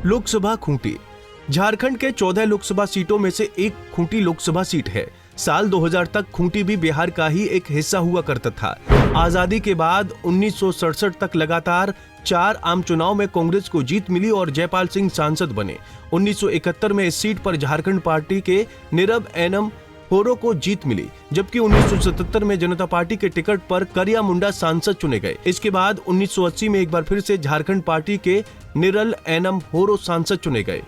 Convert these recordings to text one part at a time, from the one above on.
लोकसभा खूंटी। झारखंड के 14 लोकसभा सीटों में से एक खूंटी लोकसभा सीट है। साल 2000 तक खूंटी भी बिहार का ही एक हिस्सा हुआ करता था। आजादी के बाद 1967 तक लगातार 4 आम चुनाव में कांग्रेस को जीत मिली और जयपाल सिंह सांसद बने। 1971 में इस सीट पर झारखंड पार्टी के निरब एनम होरो को जीत मिली, जबकि 1977 में जनता पार्टी के टिकट पर करिया मुंडा सांसद चुने गए। इसके बाद 1980 में एक बार फिर से झारखंड पार्टी के निरल एनम होरो सांसद चुने गए।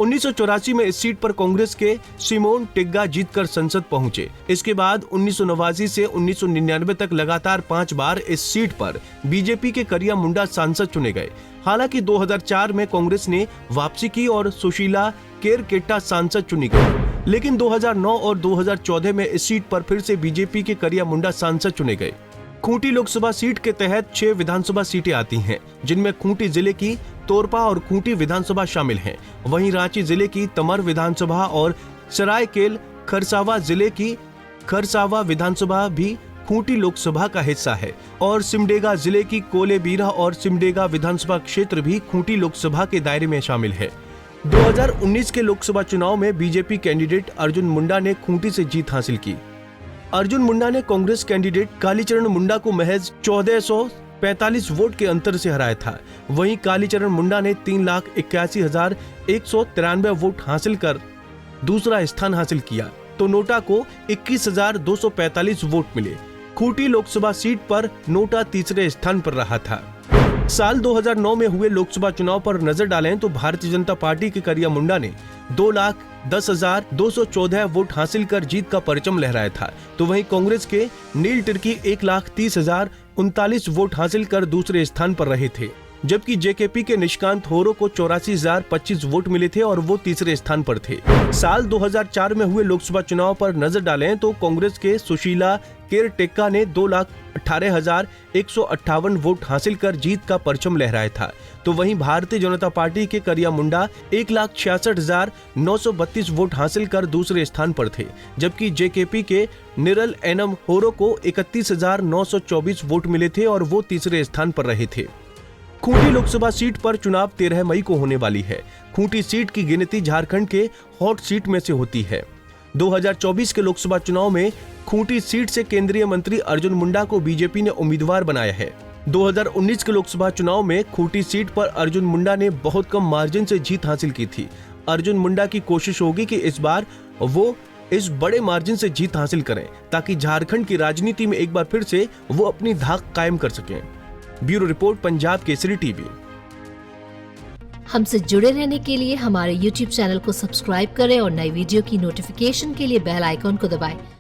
1984 में इस सीट पर कांग्रेस के सिमोन टिग्गा जीतकर संसद पहुंचे। इसके बाद 1989 से 1999 तक लगातार 5 बार इस सीट पर बीजेपी के करिया मुंडा सांसद चुने गए। हालांकि 2004 में कांग्रेस ने वापसी की और सुशीला केरकेट्टा सांसद चुनी गई, लेकिन 2009 और 2014 में इस सीट पर फिर से बीजेपी के करिया मुंडा सांसद चुने गए। खूंटी लोकसभा सीट के तहत 6 विधानसभा सीटें आती हैं, जिनमें खूंटी जिले की तोरपा और खूंटी विधानसभा शामिल हैं। वहीं रांची जिले की तमर विधानसभा और सरायकेला खरसावां जिले की खरसावां विधानसभा भी खूंटी लोकसभा का हिस्सा है और सिमडेगा जिले की कोलेबीरा और सिमडेगा विधानसभा क्षेत्र भी खूंटी लोकसभा के दायरे में शामिल है। 2019 के लोकसभा चुनाव में बीजेपी कैंडिडेट अर्जुन मुंडा ने खूंटी से जीत हासिल की। अर्जुन मुंडा ने कांग्रेस कैंडिडेट कालीचरण मुंडा को महज 1445 वोट के अंतर से हराया था। वहीं कालीचरण मुंडा ने 3,81,193 वोट हासिल कर दूसरा स्थान हासिल किया, तो नोटा को 21,245 वोट मिले। खूंटी लोकसभा सीट पर नोटा तीसरे स्थान पर रहा था। साल 2009 में हुए लोकसभा चुनाव पर नजर डालें तो भारतीय जनता पार्टी के करिया मुंडा ने 2,10,214 वोट हासिल कर जीत का परचम लहराया था, तो वहीं कांग्रेस के नील तिर्की 1,30,039 वोट हासिल कर दूसरे स्थान पर रहे थे, जबकि जेकेपी के निष्कांत होरो को 84,025 वोट मिले थे और वो तीसरे स्थान पर थे। साल 2004 में हुए लोकसभा चुनाव पर नजर डालें तो कांग्रेस के सुशीला केरकेट्टा ने 2,18,158 वोट हासिल कर जीत का परचम लहराया था, तो वहीं भारतीय जनता पार्टी के करिया मुंडा 1,66,932 वोट हासिल कर दूसरे स्थान पर थे, जबकि जेकेपी के निरल एनम होरो को 31,924 वोट मिले थे और वो तीसरे स्थान पर रहे थे। खूंटी लोकसभा सीट पर चुनाव 13 मई को होने वाली है। खूंटी सीट की गिनती झारखंड के हॉट सीट में से होती है। 2024 के लोकसभा चुनाव में खूंटी सीट से केंद्रीय मंत्री अर्जुन मुंडा को बीजेपी ने उम्मीदवार बनाया है। 2019 के लोकसभा चुनाव में खूंटी सीट पर अर्जुन मुंडा ने बहुत कम मार्जिन से जीत हासिल की थी। अर्जुन मुंडा की कोशिश होगी कि इस बार वो इस बड़े मार्जिन से जीत हासिल करें, ताकि झारखंड की राजनीति में एक बार फिर से वो अपनी धाक कायम कर सकें। Bureau report, Punjab Kesari TV. हमसे जुड़े रहने के लिए हमारे YouTube चैनल को सब्सक्राइब करें और नई वीडियो की नोटिफिकेशन के लिए बेल आइकॉन को दबाएं।